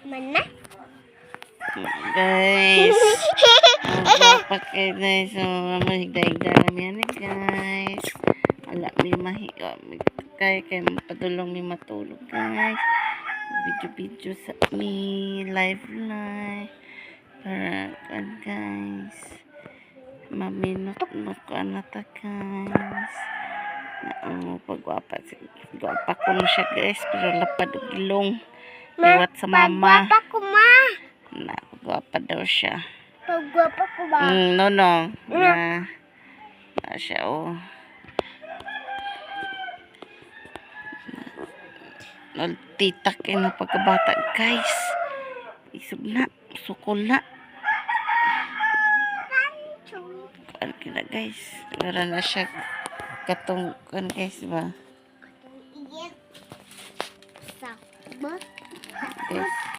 Mana? Guys, magpapa kayo guys. So, mahigda-higda namin yan guys. Wala, may mahiga. Kaya mapadulong may matulog guys. Video-video sa mi live. Para guys. Maminot mo ko anata guys. Pagwapa ko na siya guys. Pero lapad og ilong. Iwat sa mama. Pagwapa ko, ma. Na, pagwapa daw siya. Pagwapa ko ba? No. Na siya, oh. Nagtitak na pagkabata, guys. Isog na. Sukol na. Ano kina, guys? Nara na siya. Katong, guys, ba? Yes. Sa ba? Guys.